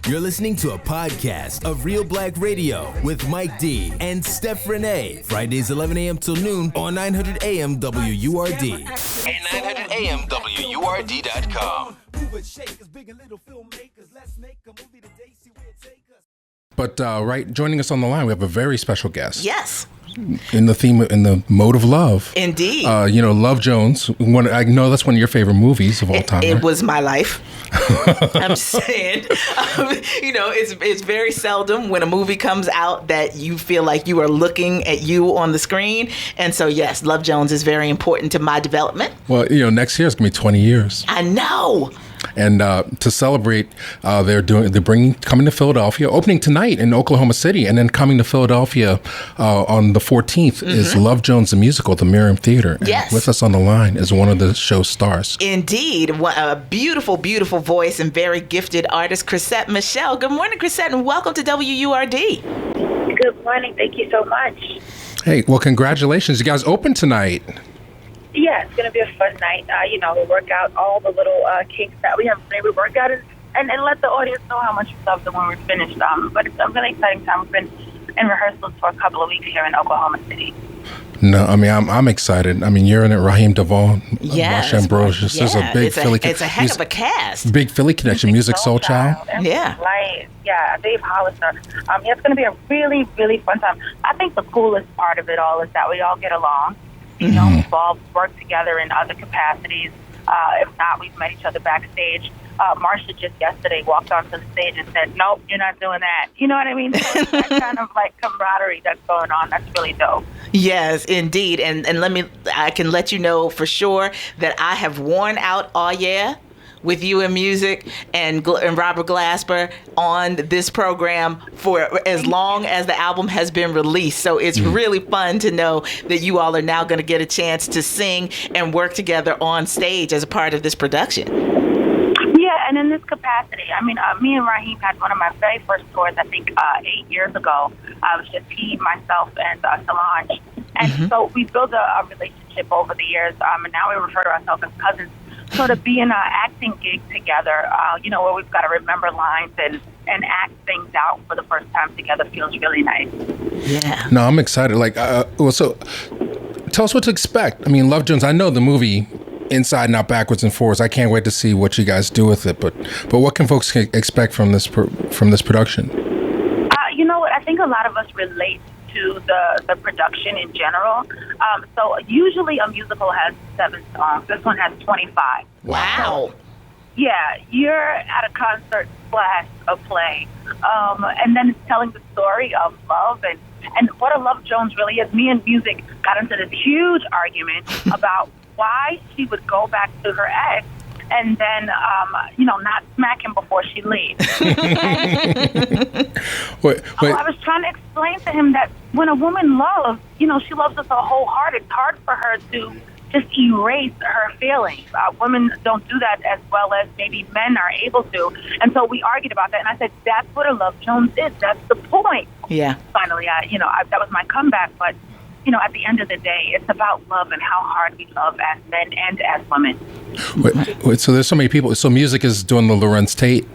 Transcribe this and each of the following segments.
You're listening to a podcast of Reelblack Radio with Mike D and Steph Renee. Fridays 11 a.m. till noon on 900 AM WURD and 900 AM WURD.com. But joining us on the line, we have a very special guest. Yes. In the mode of love. Indeed. Love Jones. I know that's one of your favorite movies of all time. It right? was my life. I'm saying, it's very seldom when a movie comes out that you feel like you are looking at you on the screen. And so, yes, Love Jones is very important to my development. Well, next year is going to be 20 years. I know. And to celebrate, they're coming to Philadelphia, opening tonight in Oklahoma City, and then coming to Philadelphia on the 14th is Love Jones the Musical at the Miriam Theater. Yes. And with us on the line is one of the show's stars. Indeed. A beautiful, beautiful voice and very gifted artist, Chrisette Michele. Good morning, Chrisette, and welcome to WURD. Good morning. Thank you so much. Hey, well, congratulations. You guys open tonight. Yeah, it's going to be a fun night. We'll work out all the little kinks that we have today. We work out and let the audience know how much we love them when we're finished. But it's a really exciting time. We've been in rehearsals for a couple of weeks here in Oklahoma City. No, I mean, I'm excited. I mean, you're in it, Raheem DeVaughn, yes. Marsha Ambrosius. There's a big Philly It's a heck of a cast. Big Philly connection. Musiq Soulchild. Yeah. Lyte. Yeah, Dave Hollister. It's going to be a really, really fun time. I think the coolest part of it all is that we all get along. We've all worked together in other capacities. If not, we've met each other backstage. Marsha just yesterday walked onto the stage and said, "Nope, you're not doing that." You know what I mean? So it's that kind of like camaraderie that's going on. That's really dope. Yes, indeed. And I can let you know for sure that I have worn out "Oh Yeah" with you and Musiq and Robert Glasper on this program for as long as the album has been released. So it's really fun to know that you all are now going to get a chance to sing and work together on stage as a part of this production. Yeah, and in this capacity, me and Raheem had one of my very first tours, I think 8 years ago. I was just he, myself, and Solange. And so we built a relationship over the years, and now we refer to ourselves as cousins. So to be in an acting gig together, where we've got to remember lines and act things out for the first time together feels really nice. Yeah. No, I'm excited. So tell us what to expect. I mean, Love Jones, I know the movie inside and out, backwards and forwards. I can't wait to see what you guys do with it. But what can folks expect from this production? You know what? I think a lot of us relate to the production in general. So usually a musical has 7 songs. This one has 25. Wow. Yeah, you're at a concert / a play. And then it's telling the story of love and what a Love Jones really is. Me and Musiq got into this huge argument about why she would go back to her ex and then, not smack him before she leaves. Wait. I was trying to explain to him that when a woman loves, she loves us whole heart. It's hard for her to just erase her feelings. Women don't do that as well as maybe men are able to. And so we argued about that. And I said, that's what a Love Jones is. That's the point. Yeah. Finally, that was my comeback. But, at the end of the day, it's about love and how hard we love as men and as women. Wait, so there's so many people. So Musiq is doing the Lorenz Tate?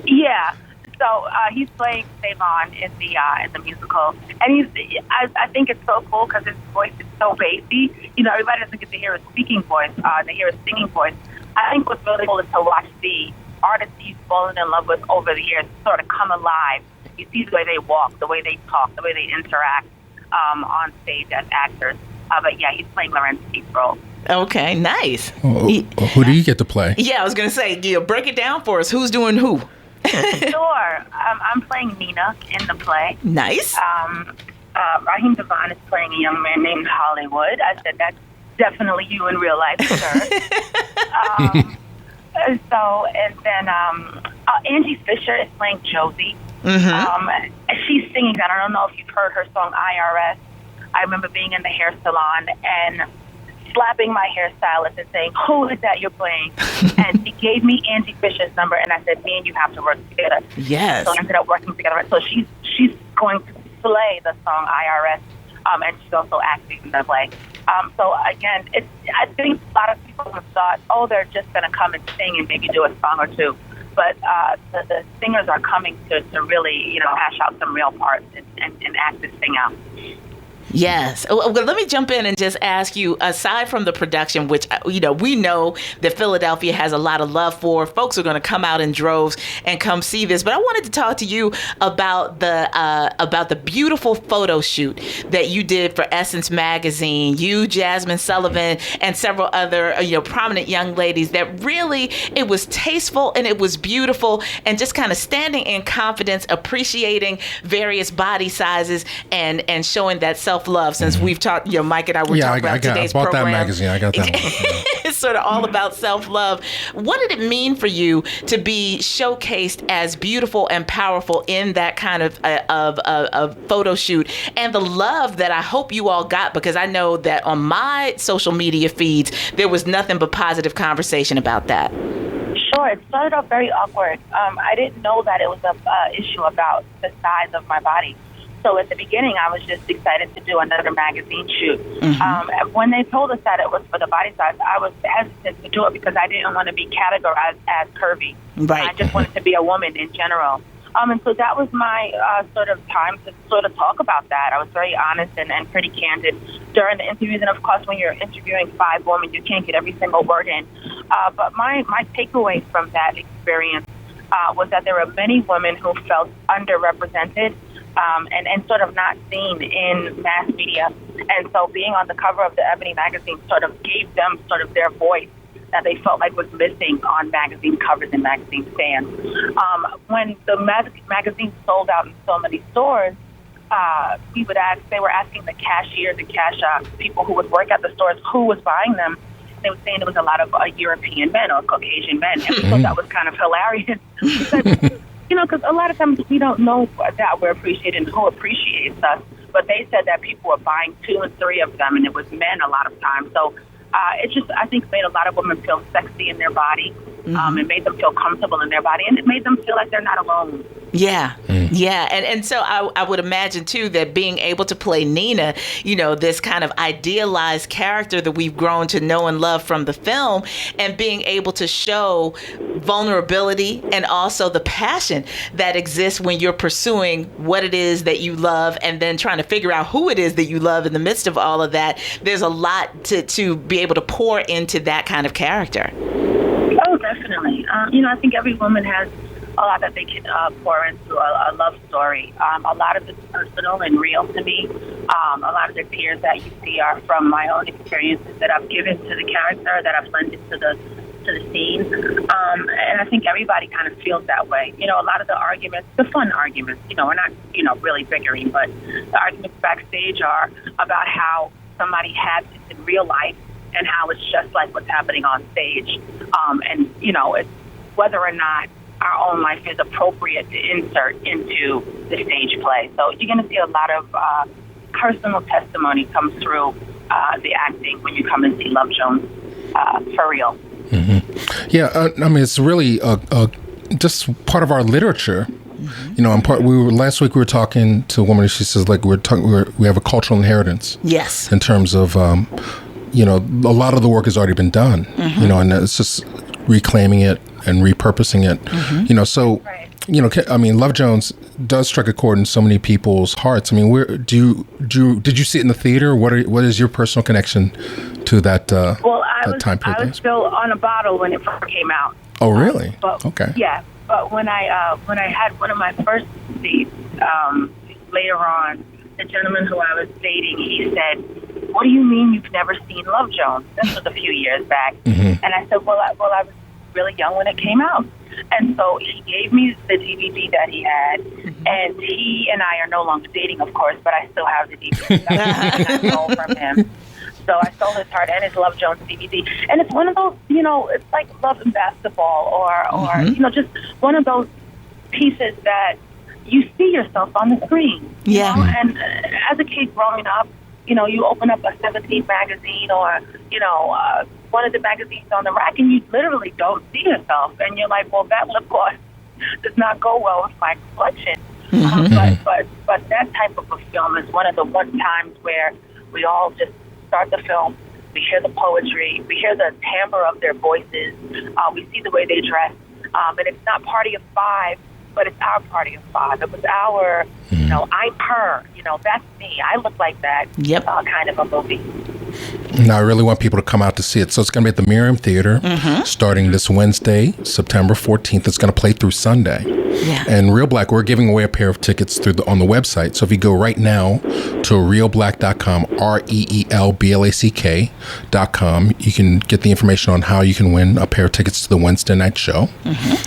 Yeah. So he's playing Savon in the musical, and I think it's so cool because his voice is so bassy. Everybody doesn't get to hear his speaking voice; they hear his singing voice. I think what's really cool is to watch the artists he's fallen in love with over the years sort of come alive. You see the way they walk, the way they talk, the way they interact on stage as actors. But yeah, he's playing Lorenz Tate's role. Okay, nice. Who do you get to play? Yeah, I was going to say, break it down for us. Who's doing who? Sure. I'm playing Nina in the play. Nice. Raheem DeVaughn is playing a young man named Hollywood. I said, that's definitely you in real life, sir. And then Angie Fisher is playing Josie. She's singing. I don't know if you've heard her song IRS. I remember being in the hair salon and slapping my hairstylist and saying, "Who is that you're playing?" And she gave me Angie Fisher's number, and I said, "Me and you have to work together." Yes. So we ended up working together. So she's going to play the song IRS, and she's also acting in the play. So again, I think a lot of people have thought, "Oh, they're just going to come and sing and maybe do a song or two." but the singers are coming to really, hash out some real parts and act this thing out. Yes. Well, let me jump in and just ask you, aside from the production, which, we know that Philadelphia has a lot of love for, folks are going to come out in droves and come see this. But I wanted to talk to you about the beautiful photo shoot that you did for Essence Magazine. You, Jasmine Sullivan, and several other, prominent young ladies that really, it was tasteful and it was beautiful, and just kind of standing in confidence, appreciating various body sizes and showing that self-love. Since we've talked, Mike and I were talking about today's program. I bought that magazine. I got that one. It's sort of all about self-love. What did it mean for you to be showcased as beautiful and powerful in that kind of photo shoot, and the love that I hope you all got? Because I know that on my social media feeds, there was nothing but positive conversation about that. Sure. It started off very awkward. I didn't know that it was an issue about the size of my body. So at the beginning, I was just excited to do another magazine shoot. When they told us that it was for the body size, I was hesitant to do it because I didn't want to be categorized as curvy. Right. I just wanted to be a woman in general. And so that was my sort of time to sort of talk about that. I was very honest and pretty candid during the interviews. And, of course, when you're interviewing 5 women, you can't get every single word in. But my takeaway from that experience was that there were many women who felt underrepresented and sort of not seen in mass media. And so being on the cover of the Ebony magazine sort of gave them sort of their voice that they felt like was missing on magazine covers and magazine stands. When the magazine sold out in so many stores, they were asking the cashiers and people who would work at the stores who was buying them. They were saying it was a lot of European men or Caucasian men. And we thought that was kind of hilarious. Because a lot of times we don't know that we're appreciated and who appreciates us. But they said that people were buying 2 and 3 of them, and it was men a lot of times. So it just, I think, made a lot of women feel sexy in their body. It made them feel comfortable in their body, and it made them feel like they're not alone. Yeah. Yeah. And so I would imagine, too, that being able to play Nina, this kind of idealized character that we've grown to know and love from the film, and being able to show vulnerability and also the passion that exists when you're pursuing what it is that you love and then trying to figure out who it is that you love in the midst of all of that. There's a lot to be able to pour into that kind of character. Oh, definitely. I think every woman has a lot that they can pour into a love story. A lot of it's personal and real to me. A lot of the tears that you see are from my own experiences that I've given to the character, that I've blended to the scene. And I think everybody kind of feels that way. A lot of the arguments, the fun arguments, we're not, really bickering, but the arguments backstage are about how somebody had this in real life and how it's just like what's happening on stage. And, it's whether or not our own life is appropriate to insert into the stage play. So you're going to see a lot of personal testimony come through the acting when you come and see Love Jones for real. Yeah, it's really just part of our literature. Last week we were talking to a woman, and she says we have a cultural inheritance. Yes. In terms of a lot of the work has already been done. And it's just reclaiming it and repurposing it. So right. Love Jones does strike a chord in so many people's hearts. Did you see it in the theater? What is your personal connection to that? Time period? I was still on a bottle when it first came out. Oh, really? Okay. Yeah, but when I had one of my first dates later on, the gentleman who I was dating, he said, "What do you mean you've never seen Love Jones?" This was a few years back, and I said, "Well, I was really young when it came out." And so he gave me the DVD that he had, and he and I are no longer dating, of course, but I still have the DVD that I stole from him. So I stole his heart and his Love Jones DVD. And it's one of those, it's like Love and Basketball or just one of those pieces that you see yourself on the screen. Yeah. And as a kid growing up, you open up a 17 magazine or, one of the magazines on the rack, and you literally don't see yourself. And you're like, well, that lip gloss does not go well with my complexion. But that type of a film is one of the times where we all just start the film, we hear the poetry, we hear the timbre of their voices, we see the way they dress, And it's not Party of Five, but it's our Party of Five. It was our, I'm her. That's me. I look like that. Yep. Kind of a movie. Now, I really want people to come out to see it. So it's going to be at the Miriam Theater starting this Wednesday, September 14th. It's going to play through Sunday. Yeah. And Reelblack, we're giving away a pair of tickets on the website. So if you go right now to reelblack.com, reelblack.com, you can get the information on how you can win a pair of tickets to the Wednesday night show.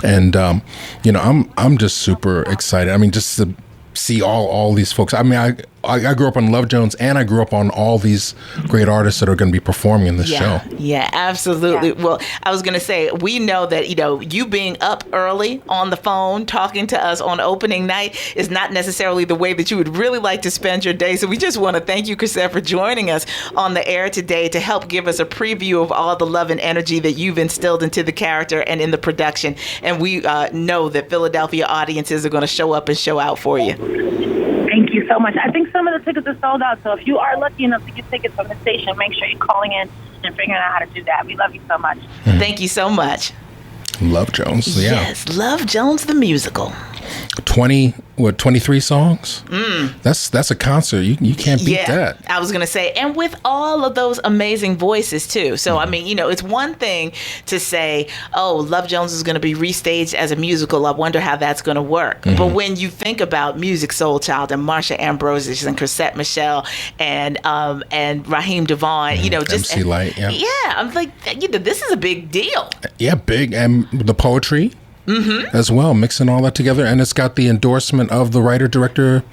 And I'm just super excited. I mean, just to see all these folks. I mean, I grew up on Love Jones, and I grew up on all these great artists that are going to be performing in this show. Yeah, absolutely. Yeah. Well, I was going to say, we know that, you being up early on the phone, talking to us on opening night is not necessarily the way that you would really like to spend your day. So we just want to thank you, Chrisette, for joining us on the air today to help give us a preview of all the love and energy that you've instilled into the character and in the production. And we know that Philadelphia audiences are going to show up and show out for you. Thank you so much. I think some of the tickets are sold out, so if you are lucky enough to get tickets from the station, make sure you're calling in and figuring out how to do that. We love you so much. Thank you so much. Love Jones, yeah. Yes, Love Jones the musical. 23 songs? That's a concert. You can't beat that. I was going to say, and with all of those amazing voices too. So, I mean, it's one thing to say, oh, Love Jones is going to be restaged as a musical. I wonder how that's going to work. But when you think about Musiq Soulchild and Marsha Ambrosius and Chrisette Michele and Raheem DeVaughn, just MC Lyte, yeah. Yeah, I'm like, this is a big deal. Yeah, big. And the poetry. As well, mixing all that together, and it's got the endorsement of the writer-director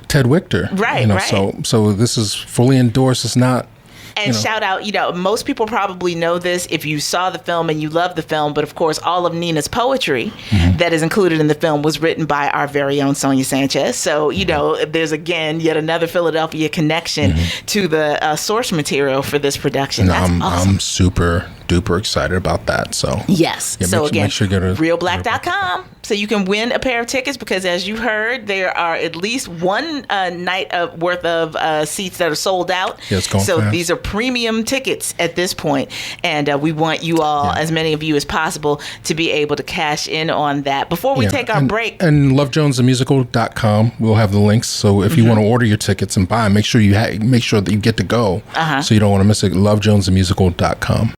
Ted Wichter. Right, right. So this is fully endorsed. It's not. And shout out, most people probably know this if you saw the film and you love the film, but of course, all of Nina's poetry that is included in the film was written by our very own Sonia Sanchez. So, there's again yet another Philadelphia connection to the source material for this production. That's awesome. I'm super duper excited about that. So yes. Yeah, so make sure you go to reelblack.com so you can win a pair of tickets, because as you heard, there are at least one night worth of seats that are sold out. Yeah, it's going so fast. These are premium tickets at this point, and we want you all, as many of you as possible, to be able to cash in on that. Before we take our break, and lovejonesthemusical.com, we'll have the links. So if you want to order your tickets and buy them, make sure that you get to go. So you don't want to miss it. Lovejonesthemusical.com.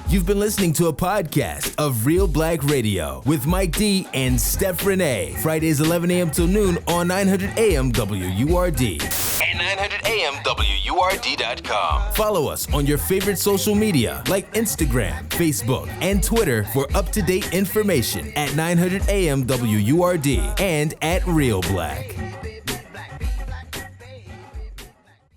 You've been listening to a podcast of Reelblack Radio with Mike D and Steph Renee. Fridays 11 a.m. till noon on 900 AM WURD. And 900 AM WURD.com. Follow us on your favorite social media like Instagram, Facebook, and Twitter for up-to-date information at 900 AM WURD and at Reelblack.